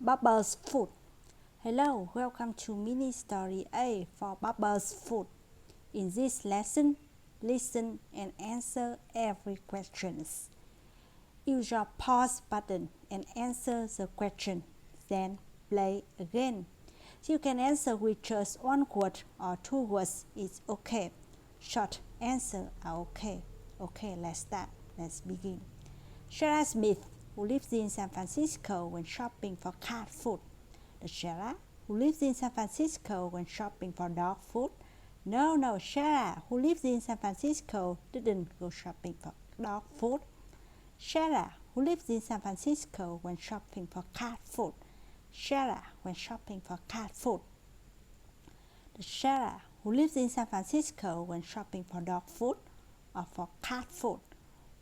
Bubba's food. Hello, welcome to mini story A for Bubba's food. In this lesson, listen and answer every questions. Use your pause button and answer the question, then play again. You can answer with just one word or two words. It's okay. Short answer are okay. Okay, let's start. Let's begin. Sarah Smith, who lives in San Francisco, went shopping for cat food. The Sarah who lives in San Francisco went shopping for dog food. No, Sarah who lives in San Francisco didn't go shopping for dog food. Sarah who lives in San Francisco went shopping for cat food. Sarah went shopping for cat food. The Sarah who lives in San Francisco went shopping for dog food or for cat food.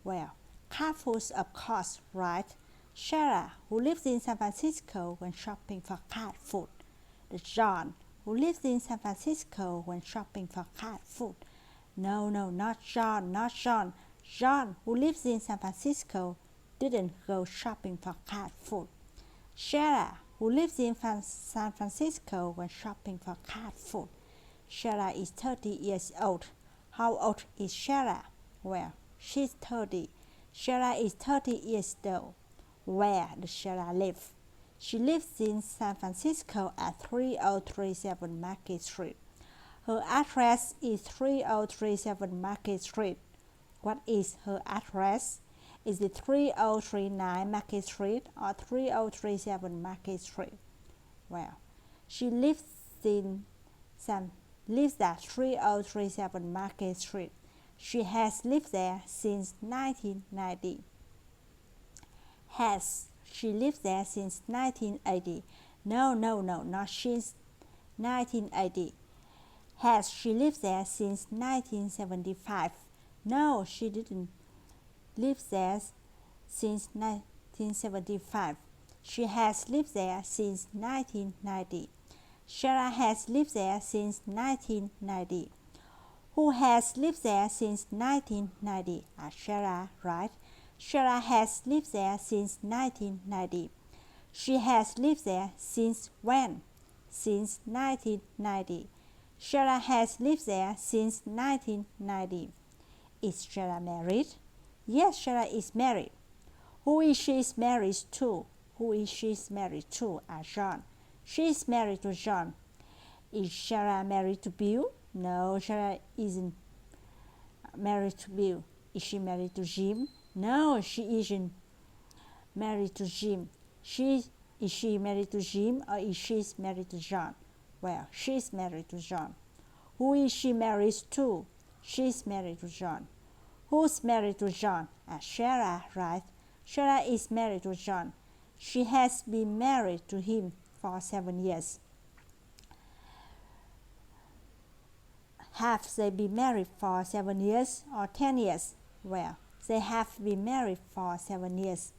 Well, cat food, of course, right? Sarah, who lives in San Francisco, went shopping for cat food. The John, who lives in San Francisco, went shopping for cat food. No, not John. John, who lives in San Francisco, didn't go shopping for cat food. Sarah, who lives in San Francisco, went shopping for cat food. Sarah is 30 years old. How old is Sarah? Well, she's 30. Sarah is 30 years old. Where does Sarah live? She lives in San Francisco at 3037 Market Street. Her address is 3037 Market Street. What is her address? Is it 3039 Market Street or 3037 Market Street? Well, she lives at 3037 Market Street. She has lived there since 1990. Has she lived there since 1980? No, not since 1980. Has she lived there since 1975? No, she didn't live there since 1975. She has lived there since 1990. Sarah has lived there since 1990. Who has lived there since 1990? Sarah, right? Sarah has lived there since 1990. She has lived there since when? Since 1990. Sarah has lived there since 1990. Is Sarah married? Yes, Sarah is married. Who is she married to? Who is she married to? John. She is married to John. Is Sarah married to Bill? No, Sarah isn't married to Bill. Is she married to Jim? No, she isn't married to Jim. Is she married to Jim or is she married to John? Well, she's married to John. Who is she married to? She's married to John. Who's married to John? Sarah, right? Sarah is married to John. She has been married to him for 7 years. Have they been married for 7 years or 10 years? Well, they have been married for 7 years.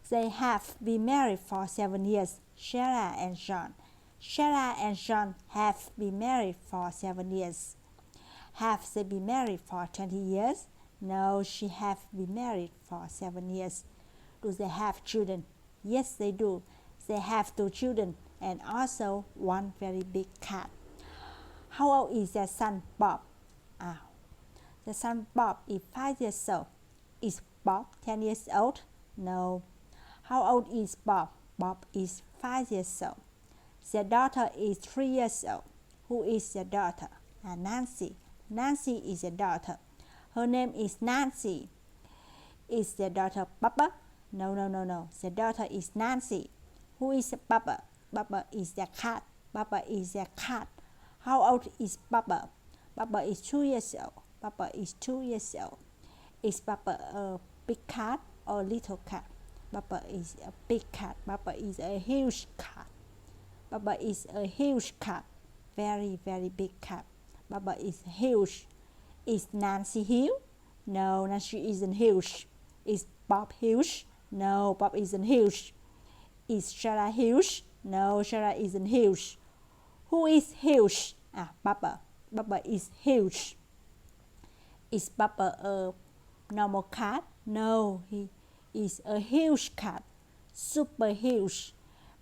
They have been married for 7 years. Sarah and John. Sarah and John have been married for 7 years. Have they been married for 20 years? No, she have been married for 7 years. Do they have children? Yes, they do. They have 2 children and also one very big cat. How old is their son, Bob? The son, Bob, is 5 years old. Is Bob 10 years old? No. How old is Bob? Bob is 5 years old. Their daughter is 3 years old. Who is their daughter? Nancy. Nancy is their daughter. Her name is Nancy. Is their daughter Bubba? No. Their daughter is Nancy. Who is Bubba? Bubba is their cat. Bubba is their cat. How old is Bubba? Bubba is 2 years old. Bubba is 2 years old. Is Bubba a big cat or little cat? Bubba is a big cat. Bubba is a huge cat. Bubba is a huge cat. Very, very big cat. Bubba is huge. Is Nancy huge? No, Nancy isn't huge. Is Bob huge? No, Bob isn't huge. Is Sarah huge? No, Sarah isn't huge. Who is huge? Bubba. Bubba is huge. Is Bubba a normal cat? No, he is a huge cat. Super huge.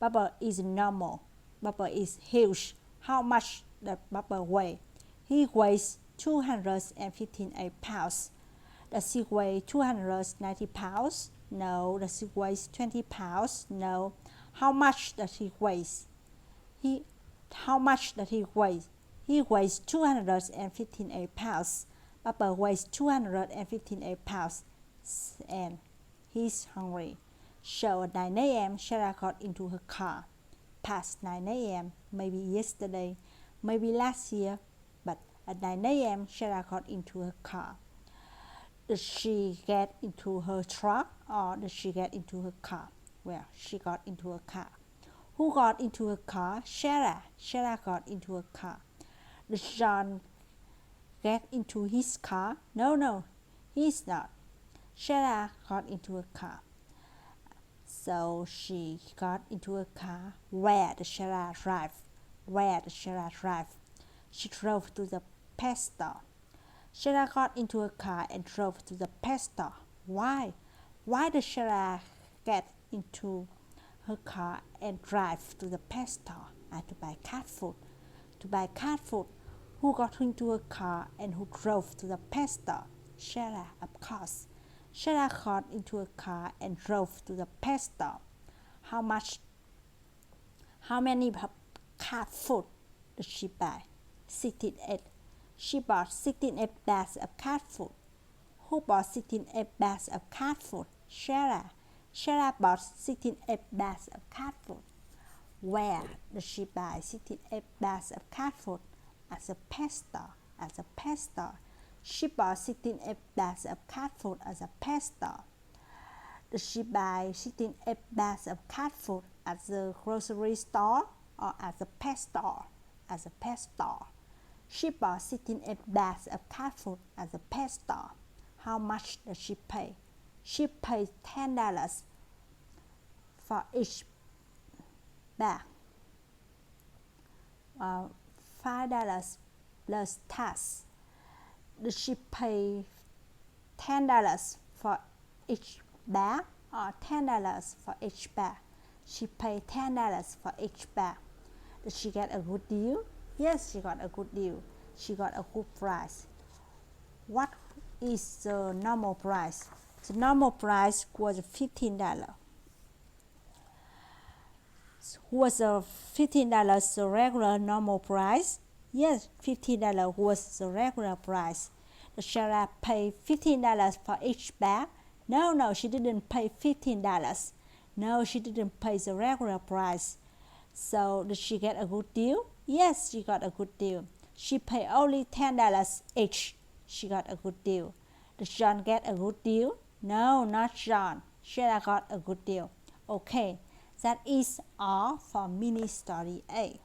Bubba is normal. Bubba is huge. How much does Bubba weigh? He weighs 258 pounds. Does he weigh 290 pounds? No. Does he weigh 20 pounds? No. How much does he weigh? How much does he weigh? He weighs 258 pounds. Bubba weighs 258 pounds and he's hungry. So at 9 a.m. Sarah got into her car. Past 9 a.m., maybe yesterday, maybe last year, but at 9 a.m. Sarah got into her car. Did she get into her truck or did she get into her car? Well, she got into her car. Who got into her car? Sarah. Sarah got into her car. Did John get into his car? No, he's not. Sarah got into a car. So she got into a car. Where did Sarah drive? Where did Sarah drive? She drove to the pet store. Sarah got into a car and drove to the pet store. Why? Why did Sarah get into her car and drive to the pet store? To buy cat food. To buy cat food. Who got into a car and who drove to the pet store? Sarah, of course. Sarah got into a car and drove to the pet store. How many cat food did she buy? 68. She bought 68 bags of cat food. Who bought 68 bags of cat food? Sarah. Sarah bought 68 bags of cat food. Where did she buy 68 bags of cat food? At the pet store. At the pet store. She bought 68 bags of cat food at the pet store. Did she buy 68 bags of cat food at the grocery store or at the pet store? At the pet store. She bought 68 bags of cat food at the pet store. How much did she pay? She paid $10 for each bag. $5 plus tax. Did she pay $10 for each bag or $10 for each bag? She paid $10 for each bag. Did she get a good deal? Yes, she got a good deal. She got a good price. What is the normal price? The normal price was $15. Was $15 the regular normal price? Yes, $15 was the regular price. Did Sarah pay $15 for each bag? No, she didn't pay $15. No, she didn't pay the regular price. So did she get a good deal? Yes, she got a good deal. She paid only $10 each. She got a good deal. Did John get a good deal? No, not John. Sarah got a good deal. Okay, that is all for mini story A.